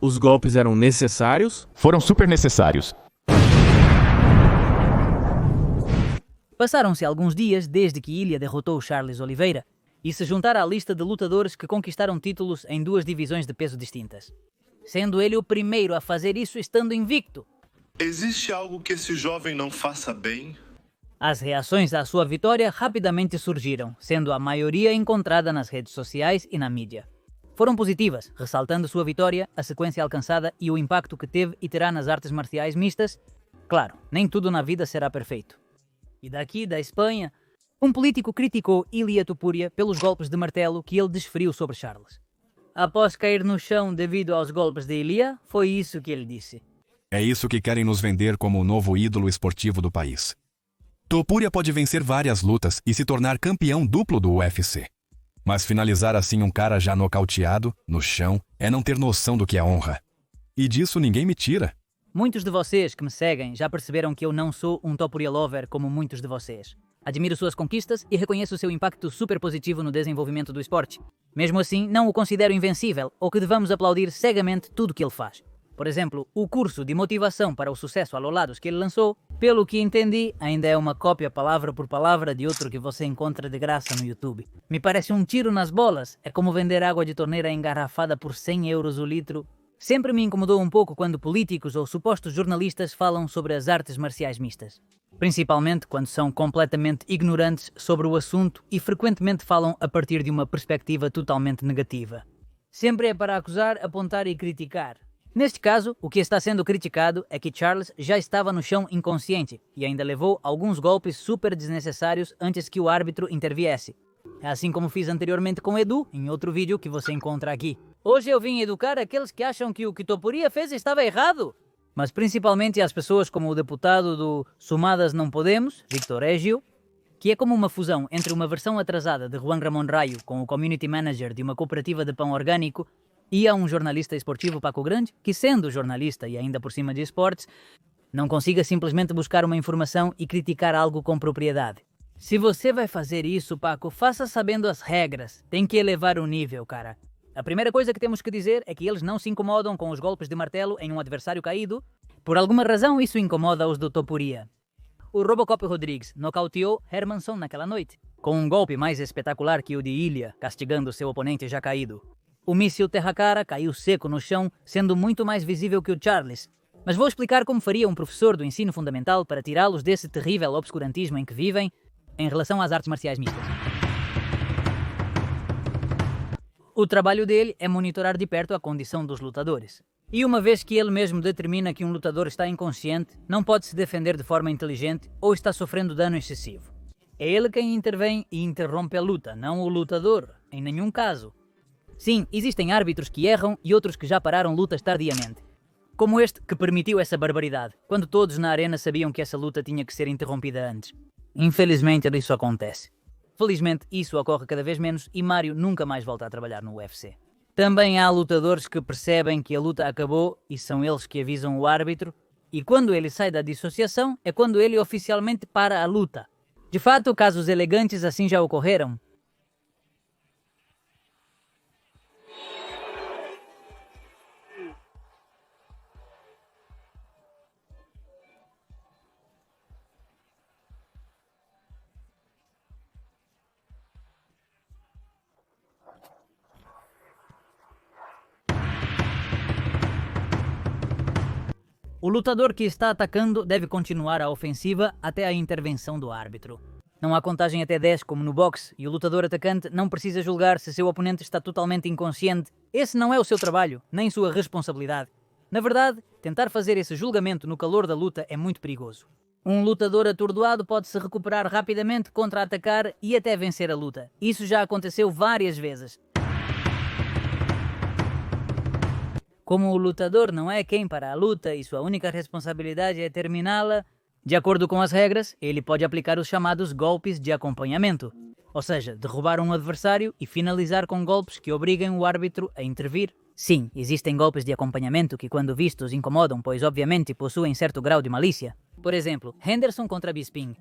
Os golpes eram necessários? Foram super necessários. Passaram-se alguns dias desde que Ilia derrotou Charles Oliveira e se juntara à lista de lutadores que conquistaram títulos em 2 divisões de peso distintas, sendo ele o primeiro a fazer isso estando invicto. Existe algo que esse jovem não faça bem? As reações à sua vitória rapidamente surgiram, sendo a maioria encontrada nas redes sociais e na mídia. Foram positivas, ressaltando sua vitória, a sequência alcançada e o impacto que teve e terá nas artes marciais mistas. Claro, nem tudo na vida será perfeito. E daqui, da Espanha, um político criticou Ilia Topuria pelos golpes de martelo que ele desferiu sobre Charles. Após cair no chão devido aos golpes de Ilia, foi isso que ele disse. É isso que querem nos vender como o novo ídolo esportivo do país. Topuria pode vencer várias lutas e se tornar campeão duplo do UFC. Mas finalizar assim um cara já nocauteado, no chão, é não ter noção do que é honra. E disso ninguém me tira. Muitos de vocês que me seguem já perceberam que eu não sou um Topuria lover como muitos de vocês. Admiro suas conquistas e reconheço seu impacto super positivo no desenvolvimento do esporte. Mesmo assim, não o considero invencível ou que devamos aplaudir cegamente tudo que ele faz. Por exemplo, o curso de motivação para o sucesso a Lolados que ele lançou, pelo que entendi, ainda é uma cópia palavra por palavra de outro que você encontra de graça no YouTube. Me parece um tiro nas bolas. É como vender água de torneira engarrafada por 100 euros o litro. Sempre me incomodou um pouco quando políticos ou supostos jornalistas falam sobre as artes marciais mistas. Principalmente quando são completamente ignorantes sobre o assunto e frequentemente falam a partir de uma perspectiva totalmente negativa. Sempre é para acusar, apontar e criticar. Neste caso, o que está sendo criticado é que Charles já estava no chão inconsciente e ainda levou alguns golpes super desnecessários antes que o árbitro interviesse. Assim como fiz anteriormente com Edu, em outro vídeo que você encontra aqui. Hoje eu vim educar aqueles que acham que o que Topuria fez estava errado. Mas principalmente as pessoas como o deputado do Sumadas Não Podemos, Victor Égio, que é como uma fusão entre uma versão atrasada de Juan Ramón Rayo com o community manager de uma cooperativa de pão orgânico e a um jornalista esportivo Paco Grande, que sendo jornalista e ainda por cima de esportes, não consiga simplesmente buscar uma informação e criticar algo com propriedade. Se você vai fazer isso, Paco, faça sabendo as regras. Tem que elevar o nível, cara. A primeira coisa que temos que dizer é que eles não se incomodam com os golpes de martelo em um adversário caído. Por alguma razão, isso incomoda os do Topuria. O Robocop Rodrigues nocauteou Hermansson naquela noite, com um golpe mais espetacular que o de Ilia, castigando seu oponente já caído. O míssil Terracara caiu seco no chão, sendo muito mais visível que o Charles. Mas vou explicar como faria um professor do ensino fundamental para tirá-los desse terrível obscurantismo em que vivem em relação às artes marciais mistas. O trabalho dele é monitorar de perto a condição dos lutadores. E uma vez que ele mesmo determina que um lutador está inconsciente, não pode se defender de forma inteligente ou está sofrendo dano excessivo. É ele quem intervém e interrompe a luta, não o lutador, em nenhum caso. Sim, existem árbitros que erram e outros que já pararam lutas tardiamente. Como este que permitiu essa barbaridade, quando todos na arena sabiam que essa luta tinha que ser interrompida antes. Infelizmente isso acontece. Felizmente isso ocorre cada vez menos e Mário nunca mais volta a trabalhar no UFC. Também há lutadores que percebem que a luta acabou e são eles que avisam o árbitro, e quando ele sai da dissociação é quando ele oficialmente para a luta. De fato, casos elegantes assim já ocorreram. O lutador que está atacando deve continuar a ofensiva até a intervenção do árbitro. Não há contagem até 10 como no boxe e o lutador atacante não precisa julgar se seu oponente está totalmente inconsciente. Esse não é o seu trabalho, nem sua responsabilidade. Na verdade, tentar fazer esse julgamento no calor da luta é muito perigoso. Um lutador atordoado pode se recuperar rapidamente, contra-atacar e até vencer a luta. Isso já aconteceu várias vezes. Como o lutador não é quem para a luta e sua única responsabilidade é terminá-la, de acordo com as regras, ele pode aplicar os chamados golpes de acompanhamento. Ou seja, derrubar um adversário e finalizar com golpes que obriguem o árbitro a intervir. Sim, existem golpes de acompanhamento que quando vistos incomodam, pois obviamente possuem certo grau de malícia. Por exemplo, Henderson contra Bisping.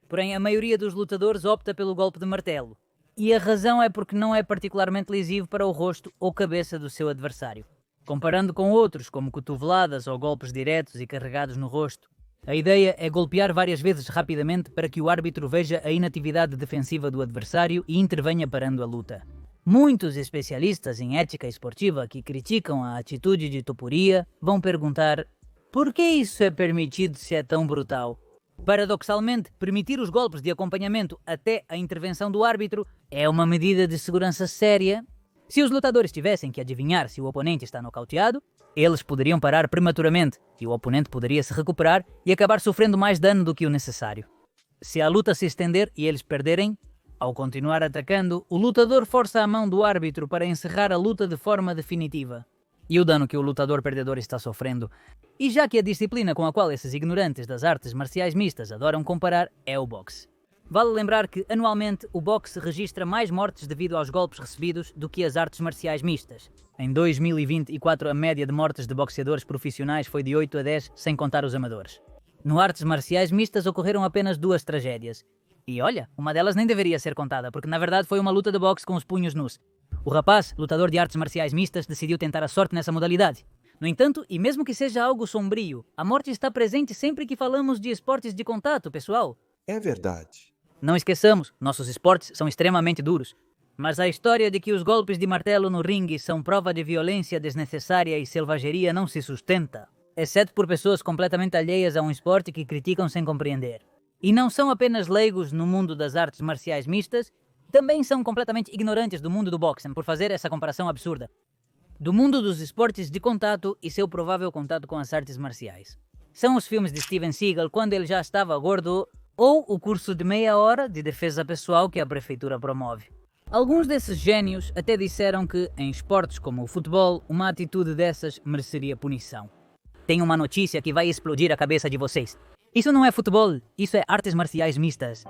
Porém, a maioria dos lutadores opta pelo golpe de martelo. E a razão é porque não é particularmente lesivo para o rosto ou cabeça do seu adversário. Comparando com outros, como cotoveladas ou golpes diretos e carregados no rosto, a ideia é golpear várias vezes rapidamente para que o árbitro veja a inatividade defensiva do adversário e intervenha parando a luta. Muitos especialistas em ética esportiva que criticam a atitude de Topuria vão perguntar: por que isso é permitido se é tão brutal? Paradoxalmente, permitir os golpes de acompanhamento até a intervenção do árbitro é uma medida de segurança séria. Se os lutadores tivessem que adivinhar se o oponente está nocauteado, eles poderiam parar prematuramente e o oponente poderia se recuperar e acabar sofrendo mais dano do que o necessário. Se a luta se estender e eles perderem, ao continuar atacando, o lutador força a mão do árbitro para encerrar a luta de forma definitiva. E o dano que o lutador perdedor está sofrendo. E já que a disciplina com a qual esses ignorantes das artes marciais mistas adoram comparar é o boxe. Vale lembrar que, anualmente, o boxe registra mais mortes devido aos golpes recebidos do que as artes marciais mistas. Em 2024, a média de mortes de boxeadores profissionais foi de 8 a 10, sem contar os amadores. No artes marciais mistas ocorreram apenas 2 tragédias. E olha, uma delas nem deveria ser contada, porque na verdade foi uma luta de boxe com os punhos nus. O rapaz, lutador de artes marciais mistas, decidiu tentar a sorte nessa modalidade. No entanto, e mesmo que seja algo sombrio, a morte está presente sempre que falamos de esportes de contato, pessoal. É verdade. Não esqueçamos, nossos esportes são extremamente duros. Mas a história de que os golpes de martelo no ringue são prova de violência desnecessária e selvageria não se sustenta, exceto por pessoas completamente alheias a um esporte que criticam sem compreender. E não são apenas leigos no mundo das artes marciais mistas, também são completamente ignorantes do mundo do boxing por fazer essa comparação absurda. Do mundo dos esportes de contato e seu provável contato com as artes marciais. São os filmes de Steven Seagal quando ele já estava gordo, ou o curso de meia hora de defesa pessoal que a prefeitura promove. Alguns desses gênios até disseram que, em esportes como o futebol, uma atitude dessas mereceria punição. Tenho uma notícia que vai explodir a cabeça de vocês. Isso não é futebol, isso é artes marciais mistas.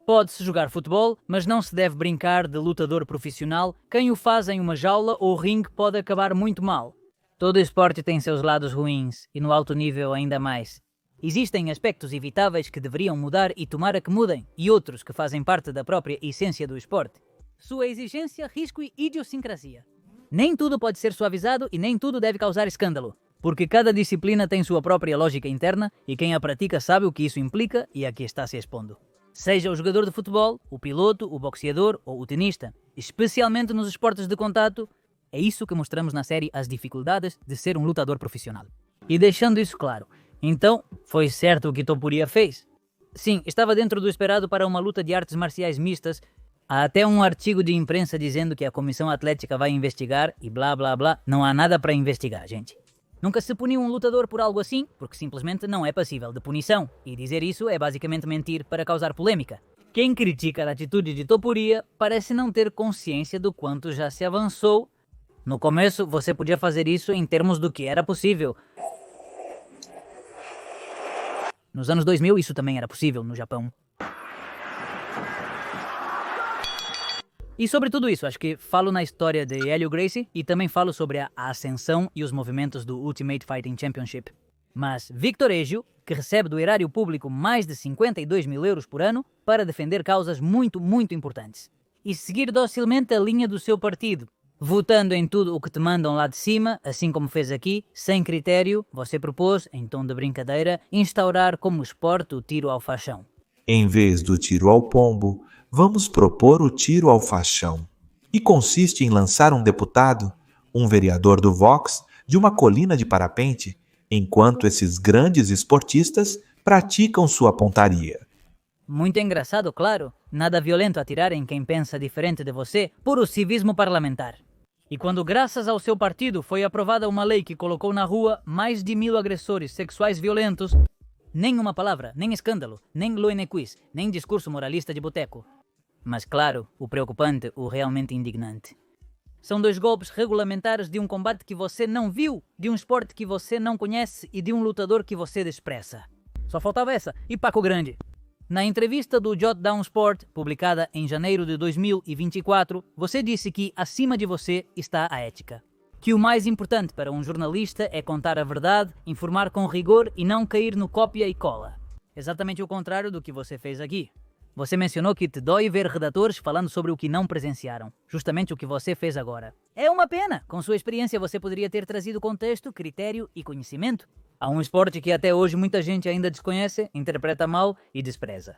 Pode-se jogar futebol, mas não se deve brincar de lutador profissional. Quem o faz em uma jaula ou ringue pode acabar muito mal. Todo esporte tem seus lados ruins, e no alto nível ainda mais. Existem aspectos evitáveis que deveriam mudar e tomara que mudem, e outros que fazem parte da própria essência do esporte. Sua exigência, risco e idiosincrasia. Nem tudo pode ser suavizado e nem tudo deve causar escândalo, porque cada disciplina tem sua própria lógica interna e quem a pratica sabe o que isso implica e a que está se expondo. Seja o jogador de futebol, o piloto, o boxeador ou o tenista, especialmente nos esportes de contato, é isso que mostramos na série As Dificuldades de Ser um Lutador Profissional. E deixando isso claro, então, foi certo o que Topuria fez? Sim, estava dentro do esperado para uma luta de artes marciais mistas. Há até um artigo de imprensa dizendo que a comissão atlética vai investigar e blá blá blá. Não há nada para investigar, gente. Nunca se puniu um lutador por algo assim, porque simplesmente não é passível de punição. E dizer isso é basicamente mentir para causar polêmica. Quem critica a atitude de Topuria parece não ter consciência do quanto já se avançou. No começo, você podia fazer isso em termos do que era possível. Nos anos 2000, isso também era possível no Japão. E sobre tudo isso, acho que falo na história de Helio Gracie e também falo sobre a ascensão e os movimentos do Ultimate Fighting Championship. Mas Victor Egio, que recebe do erário público mais de 52 mil euros por ano para defender causas muito importantes. E seguir docilmente a linha do seu partido, votando em tudo o que te mandam lá de cima, assim como fez aqui, sem critério, você propôs, em tom de brincadeira, instaurar como esporte o tiro ao faixão. Em vez do tiro ao pombo, vamos propor o tiro ao faixão. E consiste em lançar um deputado, um vereador do Vox, de uma colina de parapente, enquanto esses grandes esportistas praticam sua pontaria. Muito engraçado, claro. Nada violento atirar em quem pensa diferente de você, puro civismo parlamentar. E quando, graças ao seu partido, foi aprovada uma lei que colocou na rua mais de 1000 agressores sexuais violentos, nem uma palavra, nem escândalo, nem loinequis, nem discurso moralista de boteco. Mas claro, o preocupante, o realmente indignante. São 2 golpes regulamentares de um combate que você não viu, de um esporte que você não conhece e de um lutador que você despreza. Só faltava essa, e Paco Grande. Na entrevista do Jot Down Sport, publicada em janeiro de 2024, você disse que acima de você está a ética. Que o mais importante para um jornalista é contar a verdade, informar com rigor e não cair no cópia e cola. Exatamente o contrário do que você fez aqui. Você mencionou que te dói ver redatores falando sobre o que não presenciaram. Justamente o que você fez agora. É uma pena. Com sua experiência você poderia ter trazido contexto, critério e conhecimento. Há um esporte que até hoje muita gente ainda desconhece, interpreta mal e despreza.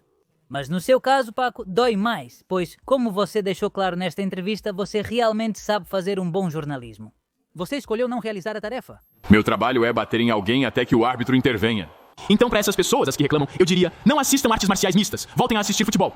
Mas no seu caso, Paco, dói mais, pois, como você deixou claro nesta entrevista, você realmente sabe fazer um bom jornalismo. Você escolheu não realizar a tarefa. Meu trabalho é bater em alguém até que o árbitro intervenha. Então, para essas pessoas, as que reclamam, eu diria, não assistam artes marciais mistas, voltem a assistir futebol.